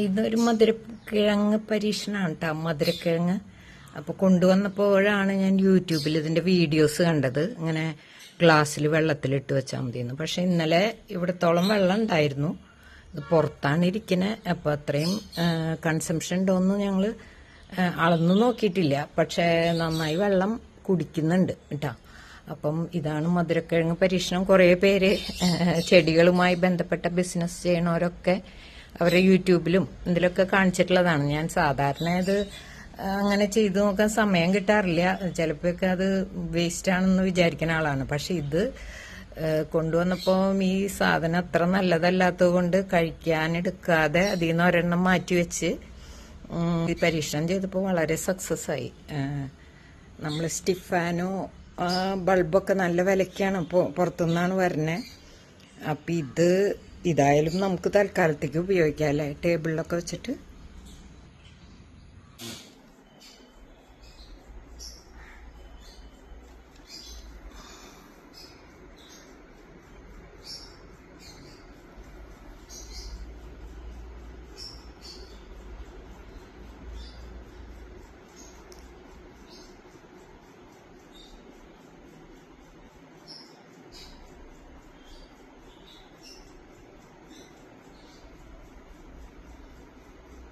ഇതൊരു മധുരക്കിഴങ്ങ് പരീക്ഷണമാണ് കേട്ടോ, മധുരക്കിഴങ്ങ്. അപ്പോൾ കൊണ്ടുവന്നപ്പോഴാണ് ഞാൻ യൂട്യൂബിൽ ഇതിൻ്റെ വീഡിയോസ് കണ്ടത്, ഇങ്ങനെ ഗ്ലാസ്സിൽ വെള്ളത്തിലിട്ട് വെച്ചാൽ മതിയെന്ന്. പക്ഷെ ഇന്നലെ ഇവിടത്തോളം വെള്ളം ഉണ്ടായിരുന്നു, ഇത് പുറത്താണ് ഇരിക്കുന്നത്. അപ്പോൾ അത്രയും കൺസംഷൻ ഉണ്ടോയെന്ന് ഞങ്ങൾ അളന്നു നോക്കിയിട്ടില്ല, പക്ഷേ നന്നായി വെള്ളം കുടിക്കുന്നുണ്ട് കേട്ടോ. അപ്പം ഇതാണ് മധുരക്കിഴങ്ങ് പരീക്ഷണം. കുറേ പേര് ചെടികളുമായി ബന്ധപ്പെട്ട ബിസിനസ് ചെയ്യണവരൊക്കെ അവരെ യൂട്യൂബിലും ഇതിലൊക്കെ കാണിച്ചിട്ടുള്ളതാണ്. ഞാൻ സാധാരണ ഇത് അങ്ങനെ ചെയ്തു നോക്കാൻ സമയം കിട്ടാറില്ല, ചിലപ്പോഴൊക്കെ അത് വേസ്റ്റ് ആണെന്ന് വിചാരിക്കുന്ന ആളാണ്. പക്ഷെ ഇത് കൊണ്ടുവന്നപ്പോൾ ഈ സാധനം അത്ര നല്ലതല്ലാത്തത് കൊണ്ട് കഴിക്കാനെടുക്കാതെ അതിൽ നിന്ന് ഒരെണ്ണം മാറ്റി വെച്ച് ഈ പരീക്ഷണം ചെയ്തപ്പോൾ വളരെ സക്സസ് ആയി. നമ്മൾ സ്റ്റിഫാനോ ബൾബൊക്കെ നല്ല വിലയ്ക്കാണ് പുറത്തുനിന്നാണ് വരുന്നത്. അപ്പം ഇതായാലും നമുക്ക് തൽക്കാലത്തേക്ക് ഉപയോഗിക്കാം അല്ലേ, ടേബിളിലൊക്കെ വെച്ചിട്ട്.